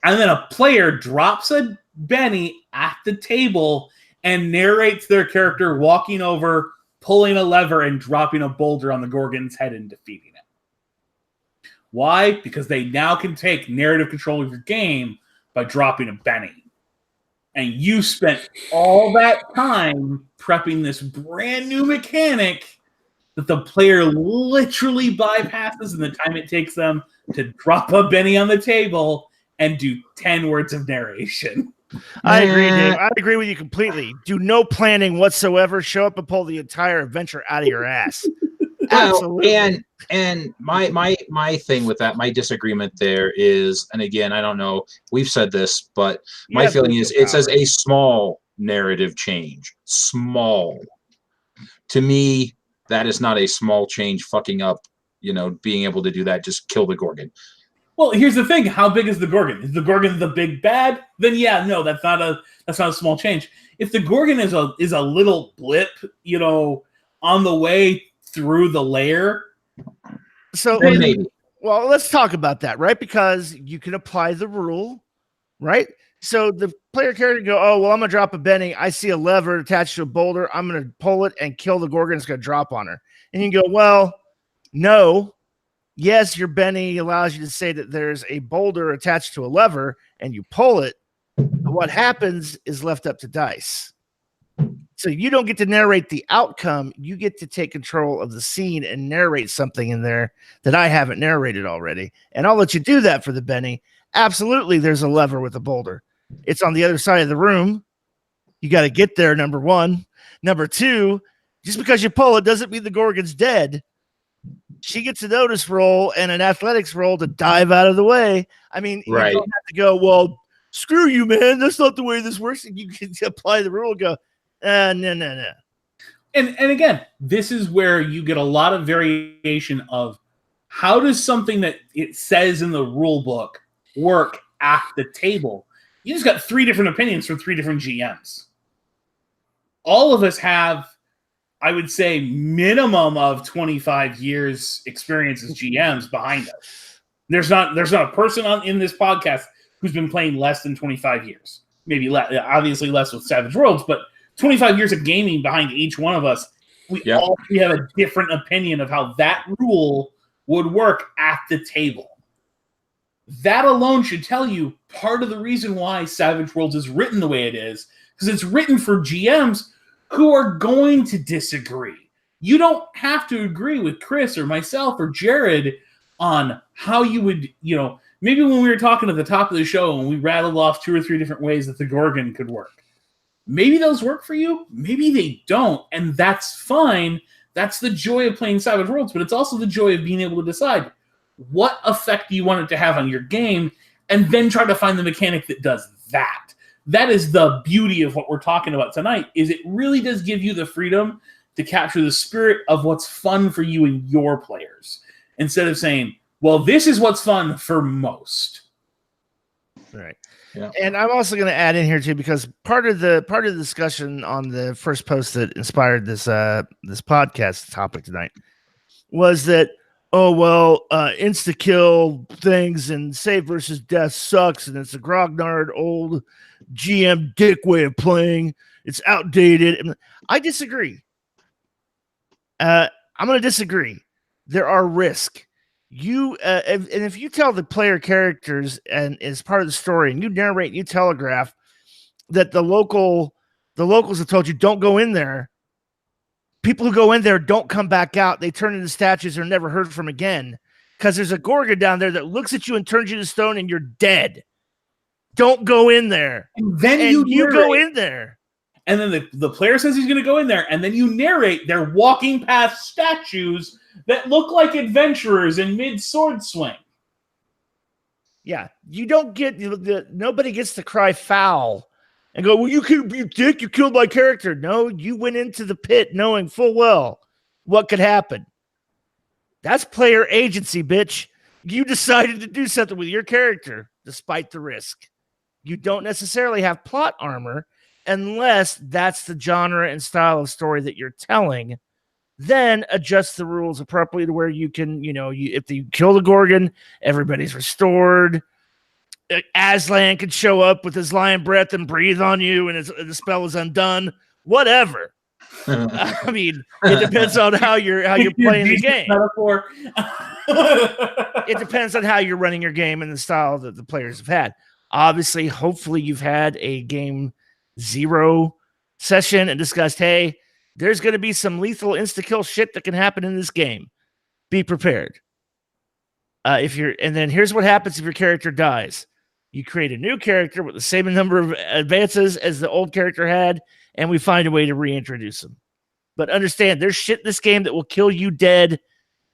And then a player drops a Benny at the table and narrates their character walking over, pulling a lever, and dropping a boulder on the Gorgon's head and defeating it. Why? Because they now can take narrative control of your game by dropping a Benny. And you spent all that time prepping this brand new mechanic that the player literally bypasses in the time it takes them to drop a Benny on the table and do 10 words of narration. I agree, Dave. I agree with you completely. Do no planning whatsoever. Show up and pull the entire adventure out of your ass. Absolutely. And my thing with that, my disagreement there is, and again, I don't know, we've said this, but my feeling is it says a small narrative change. Small. To me, that is not a small change fucking up, being able to do that. Just kill the Gorgon. Well, here's the thing. How big is the Gorgon? Is the Gorgon the big bad? Then yeah, no, that's not a small change. If the Gorgon is a little blip, on the way through the layer. So Then maybe. well, let's talk about that, right? Because you can apply the rule, right? So the player character go, oh, well, I'm going to drop a Benny. I see a lever attached to a boulder. I'm going to pull it and kill the Gorgon. It's going to drop on her. And you go, well, no. Yes, your Benny allows you to say that there's a boulder attached to a lever and you pull it. But what happens is left up to dice. So you don't get to narrate the outcome. You get to take control of the scene and narrate something in there that I haven't narrated already. And I'll let you do that for the Benny. Absolutely, there's a lever with a boulder. It's on the other side of the room. You got to get there, number one. Number two, just because you pull it doesn't mean the Gorgon's dead. She gets a notice roll and an athletics roll to dive out of the way. I mean, Right. You don't have to go, well, screw you, man. That's not the way this works. And you can apply the rule and go, no. And again, this is where you get a lot of variation of how does something that it says in the rule book work at the table. You just got 3 different opinions from 3 different GMs. All of us have, I would say, minimum of 25 years experience as GMs behind us. There's not a person in this podcast who's been playing less than 25 years. Maybe obviously less with Savage Worlds, but 25 years of gaming behind each one of us. We have a different opinion of how that rule would work at the table. That alone should tell you part of the reason why Savage Worlds is written the way it is, because it's written for GMs who are going to disagree. You don't have to agree with Chris or myself or Jared on how you would, maybe when we were talking at the top of the show and we rattled off 2 or 3 different ways that the Gorgon could work. Maybe those work for you. Maybe they don't. And that's fine. That's the joy of playing Savage Worlds, but it's also the joy of being able to decide what effect do you want it to have on your game and then try to find the mechanic that does that. That is the beauty of what we're talking about tonight, is it really does give you the freedom to capture the spirit of what's fun for you and your players, instead of saying, well, this is what's fun for most. Right. Yeah. And I'm also going to add in here too, because part of the discussion on the first post that inspired this podcast topic tonight was that, insta kill things and save versus death sucks, and it's a grognard old GM dick way of playing. It's outdated. I disagree. I'm going to disagree. There are risks. If you tell the player characters and as part of the story, and you narrate, and you telegraph that the locals have told you don't go in there. People who go in there don't come back out. They turn into statues or never heard from again because there's a Gorgon down there that looks at you and turns you to stone and you're dead. Don't go in there. And then you go in there. And then the player says he's going to go in there, and then you narrate they're walking past statues that look like adventurers in mid-sword swing. Yeah, you don't get nobody gets to cry foul and go, well, you dick, you killed my character. No, you went into the pit knowing full well what could happen. That's player agency, bitch. You decided to do something with your character despite the risk. You don't necessarily have plot armor unless that's the genre and style of story that you're telling. Then adjust the rules appropriately to where you can, if you kill the Gorgon, everybody's restored. Aslan could show up with his lion breath and breathe on you, and the spell is undone. Whatever. I mean, it depends on how you're playing the game. It depends on how you're running your game and the style that the players have had. Obviously, hopefully, you've had a game 0 session and discussed, hey, there's going to be some lethal insta-kill shit that can happen in this game. Be prepared. And then here's what happens if your character dies. You create a new character with the same number of advances as the old character had, and we find a way to reintroduce them. But understand, there's shit in this game that will kill you dead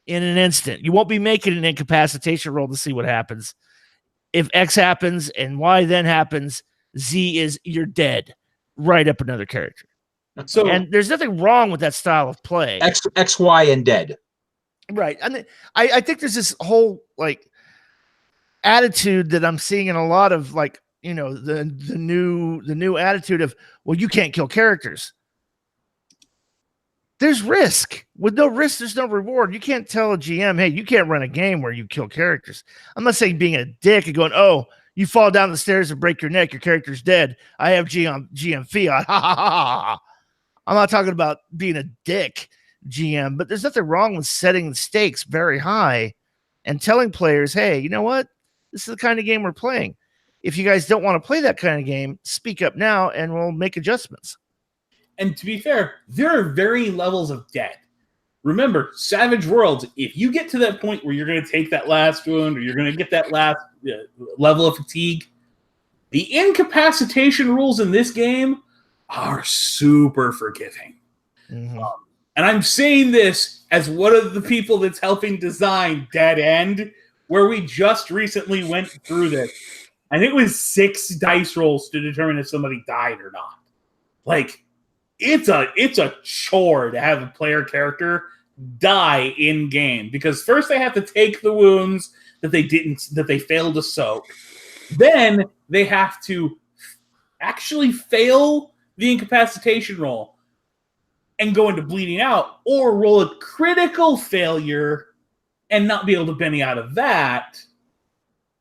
in an instant. You won't be making an incapacitation roll to see what happens. If X happens and Y then happens, Z is you're dead. Right up another character. And there's nothing wrong with that style of play. X, Y, and dead. Right. And I think there's this whole attitude that I'm seeing in a lot of the new attitude of, well, you can't kill characters. there's risk. With no risk, there's no reward. You can't tell a GM, hey, you can't run a game where you kill characters. I'm not saying being a dick and going, oh, you fall down the stairs and break your neck, your character's dead. I have GM fiat. Ha ha ha ha. I'm not talking about being a dick GM, but there's nothing wrong with setting the stakes very high and telling players, hey, you know what? This is the kind of game we're playing. If you guys don't want to play that kind of game, speak up now and we'll make adjustments. And to be fair, there are varying levels of dead. Remember, Savage Worlds, if you get to that point where you're going to take that last wound or you're going to get that last level of fatigue, the incapacitation rules in this game are super forgiving. Mm-hmm. And I'm saying this as one of the people that's helping design Dead End, where we just recently went through this. I think it was 6 dice rolls to determine if somebody died or not. Like, it's a chore to have a player character die in game, because first they have to take the wounds that they failed to soak. Then they have to actually fail the incapacitation roll and go into bleeding out, or roll a critical failure and not be able to Benny out of that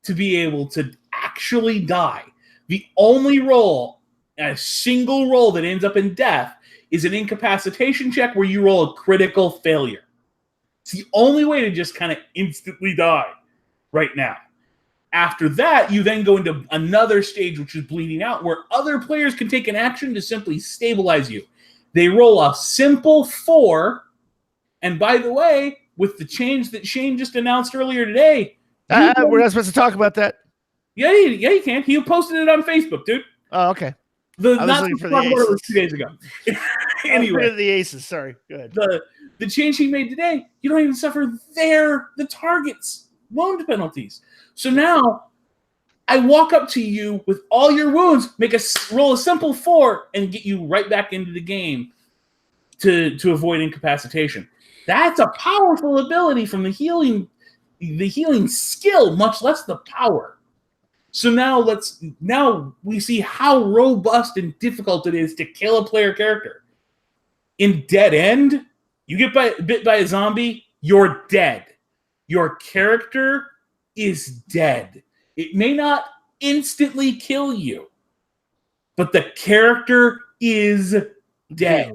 to be able to actually die. The only roll, a single roll that ends up in death, is an incapacitation check where you roll a critical failure. It's the only way to just kind of instantly die right now. After that, you then go into another stage, which is bleeding out, where other players can take an action to simply stabilize you. They roll a simple 4, and by the way, with the change that Shane just announced earlier today, we're not supposed to talk about that. Yeah, you can. He posted it on Facebook, dude. Oh, okay. I was looking for the aces 2 days ago. Anyway, the aces. Sorry. Good. The change he made today, you don't even suffer the target's wound penalties. So now, I walk up to you with all your wounds, roll a simple 4, and get you right back into the game to avoid incapacitation. That's a powerful ability from the healing skill, much less the power. So now we see how robust and difficult it is to kill a player character. In Dead End, you get bit by a zombie, you're dead. Your character is dead. It may not instantly kill you, but the character is dead.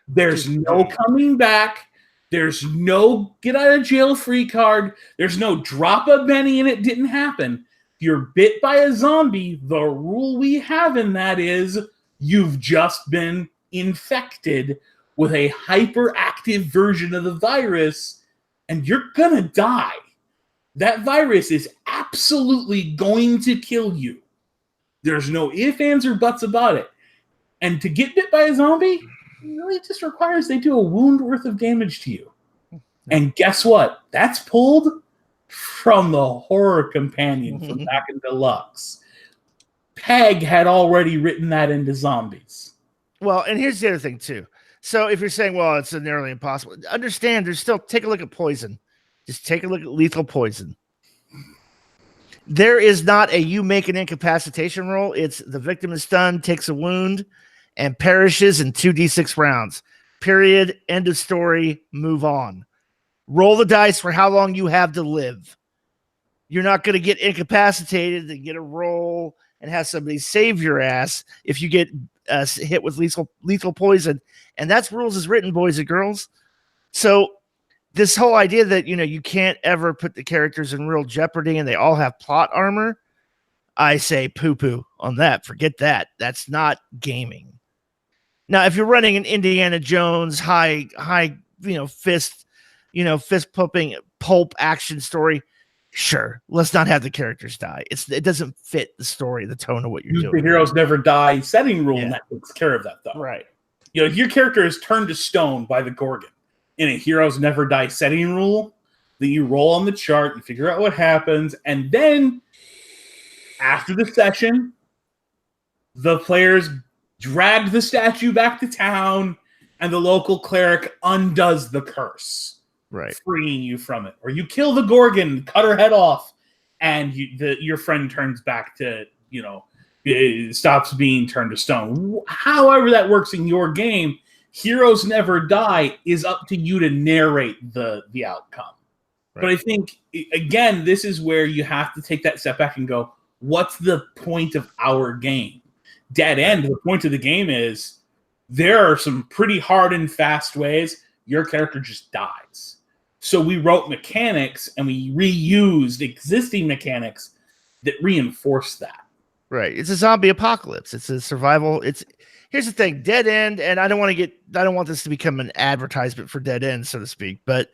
There's no coming back. There's no get out of jail free card. There's no drop a Benny and it didn't happen. If you're bit by a zombie, the rule we have in that is you've just been infected with a hyperactive version of the virus, and you're gonna die. That virus is absolutely going to kill you. There's no ifs, ands, or buts about it. And to get bit by a zombie really just requires they do a wound worth of damage to you. And guess what? That's pulled from the Horror Companion from back in Deluxe. Peg had already written that into zombies. Well, and here's the other thing, too. So if you're saying, well, it's nearly impossible, understand there's still, take a look at poison. Just take a look at lethal poison. There is not a you make an incapacitation roll. It's the victim is stunned, takes a wound, and perishes in 2d6 rounds. Period. End of story. Move on. Roll the dice for how long you have to live. You're not going to get incapacitated and get a roll and have somebody save your ass if you get hit with lethal poison. And that's rules as written, boys and girls. So this whole idea that, you can't ever put the characters in real jeopardy and they all have plot armor, I say poo-poo on that. Forget that. That's not gaming. Now, if you're running an Indiana Jones high, fist pumping pulp action story, sure, let's not have the characters die. It doesn't fit the story, the tone of what you're doing. The heroes never die setting rule, and that takes care of that, though. Right. If your character is turned to stone by the Gorgon in a heroes never die setting rule, then you roll on the chart, you figure out what happens, and then after the session, the players drag the statue back to town, and the local cleric undoes the curse, right, freeing you from it. Or you kill the Gorgon, cut her head off, and your friend turns back to, it stops being turned to stone. However that works in your game, Heroes Never Die is up to you to narrate the outcome. Right. But I think, again, this is where you have to take that step back and go, what's the point of our game? Dead End, the point of the game is there are some pretty hard and fast ways your character just dies. So we wrote mechanics and we reused existing mechanics that reinforce that. Right. It's a zombie apocalypse. It's a survival. Here's the thing, Dead End, and I don't want this to become an advertisement for Dead End, so to speak, but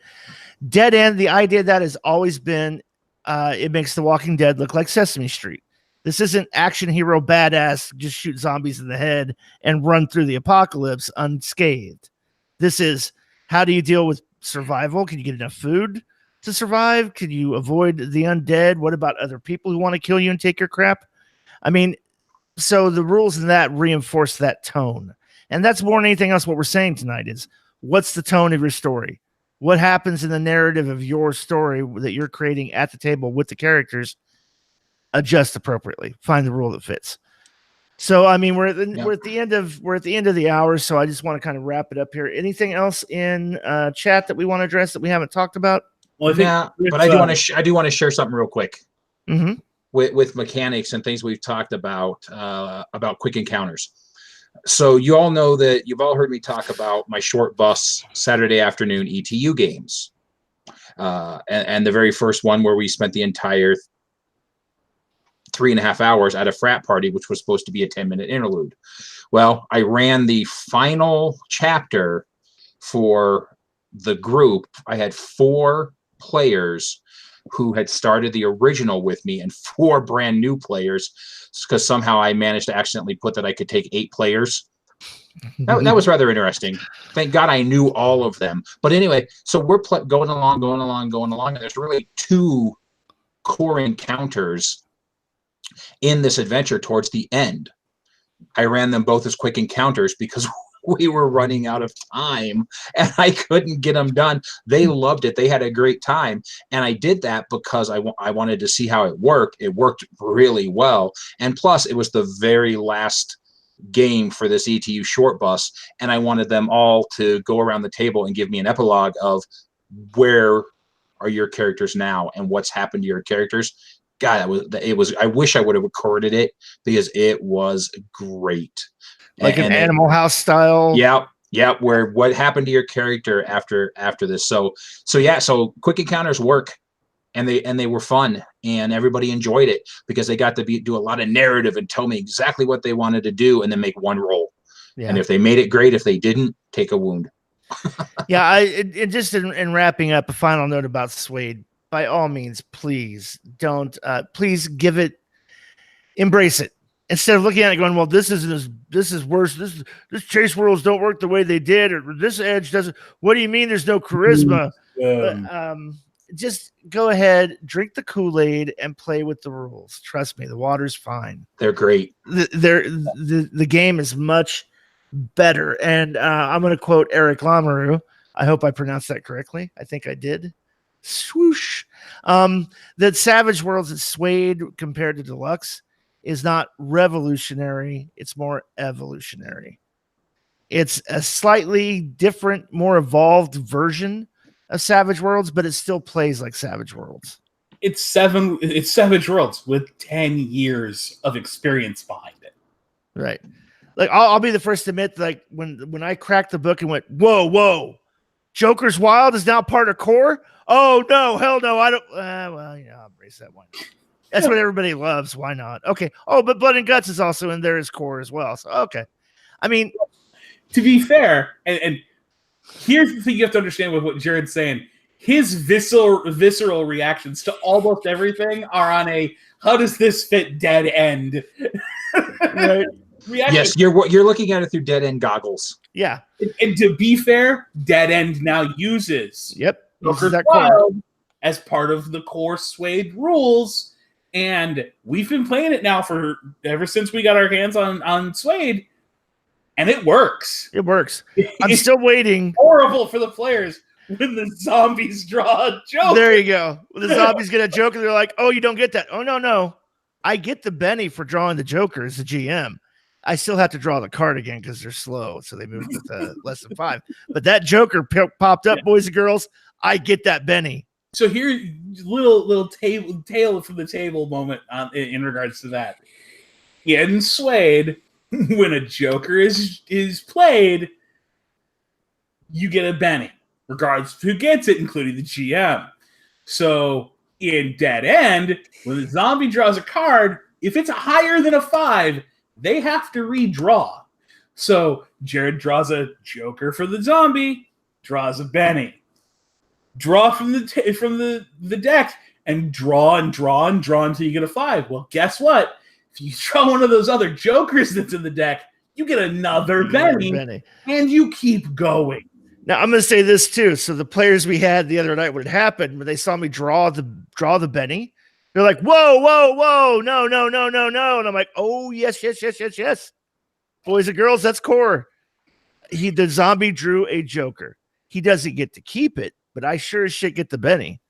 Dead End, the idea of that has always been, it makes The Walking Dead look like Sesame Street. This isn't action hero badass, just shoot zombies in the head and run through the apocalypse unscathed. This is, how do you deal with survival? Can you get enough food to survive? Can you avoid the undead? What about other people who want to kill you and take your crap? I mean, so the rules in that reinforce that tone. And that's more than anything else what we're saying tonight is, what's the tone of your story? What happens in the narrative of your story that you're creating at the table with the characters? Adjust appropriately. Find the rule that fits. So, I mean, we're at the end of the hour. So I just want to kind of wrap it up here. Anything else in chat that we want to address that we haven't talked about? Well, but I do want to share something real quick. Mm-hmm. With mechanics and things we've talked about quick encounters. So you all know that you've all heard me talk about my short bus Saturday afternoon ETU games. And the very first one where we spent the entire 3.5 hours at a frat party, which was supposed to be a 10-minute interlude. Well, I ran the final chapter for the group. I had 4 players who had started the original with me and 4 brand new players, because somehow I managed to accidentally put that I could take 8 players. That was rather interesting. Thank God I knew all of them. But anyway, so we're going along, and there's really 2 core encounters in this adventure towards the end. I ran them both as quick encounters because we were running out of time and I couldn't get them done. They loved it. They had a great time. And I did that because I wanted to see how it worked. It worked really well. And plus, it was the very last game for this ETU short bus. And I wanted them all to go around the table and give me an epilogue of where are your characters now and what's happened to your characters. God, it was. I wish I would have recorded it because it was great. Like an Animal House style. Yeah. Where what happened to your character after this? So quick encounters work, and they were fun, and everybody enjoyed it because they got to do a lot of narrative and tell me exactly what they wanted to do, and then make one roll. Yeah. And if they made it, great. If they didn't, take a wound. Yeah. Just in wrapping up, a final note about Suede. By all means, please don't. Please embrace it instead of looking at it going, "Well, this is worse. This chase rules don't work the way they did, or this edge doesn't." What do you mean? There's no charisma. Just go ahead, drink the Kool-Aid, and play with the rules. Trust me, the water's fine. They're great. The game is much better. And I'm going to quote Eric Lamoureux. I hope I pronounced that correctly. I think I did. Swoosh. That Savage Worlds at Suede compared to Deluxe is not revolutionary. It's more evolutionary. It's a slightly different, more evolved version of Savage Worlds, but it still plays like Savage Worlds. It's Savage Worlds with 10 years of experience behind it. Right. Like I'll be the first to admit, like when I cracked the book and went, whoa, Joker's Wild is now part of core. Oh no, hell no, I don't. Well, I'll embrace that one. That's what everybody loves. Why not? Okay. Oh, but Blood and Guts is also in there as core as well. So okay. I mean, to be fair, and here's the thing you have to understand with what Jared's saying. His visceral reactions to almost everything are on a how does this fit Dead End? Right. Yes, you're looking at it through Dead End goggles. Yeah. And to be fair, Dead End now uses Joker's Wild as part of the core Suede rules, and we've been playing it now for ever since we got our hands on Suede, and it works. It works. I'm still waiting. Horrible for the players when the zombies draw a Joker. There you go. When the zombies get a Joker, they're like, "Oh, you don't get that." Oh no, I get the Benny for drawing the Joker as the GM. I still have to draw the card again because they're slow, so they moved with less than 5. But that Joker popped up, boys and girls. I get that Benny. So here, little tail from the table moment in regards to that. In Suede, when a Joker is played, you get a Benny, regardless of who gets it, including the GM. So in Dead End, when the zombie draws a card, if it's higher than a 5, they have to redraw. So Jared draws a Joker for the zombie, draws a Benny. Draw from the deck and draw until you get a 5. Well, guess what? If you draw one of those other Jokers that's in the deck, you get another Benny, and you keep going. Now I'm going to say this too. So the players we had the other night, when it happened, when they saw me draw the Benny, they're like, "Whoa, no!" And I'm like, "Oh yes. Boys and girls, that's core." The zombie drew a Joker. He doesn't get to keep it, but I sure as shit get the Benny.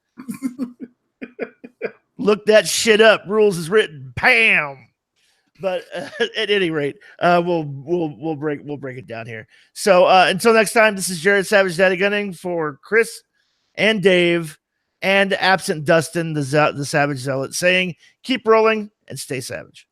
Look that shit up. Rules is written. Bam. But at any rate, we'll break it down here. So until next time, this is Jared Savage Daddy Gunning for Chris and Dave and absent Dustin, the Savage Zealot, saying keep rolling and stay savage.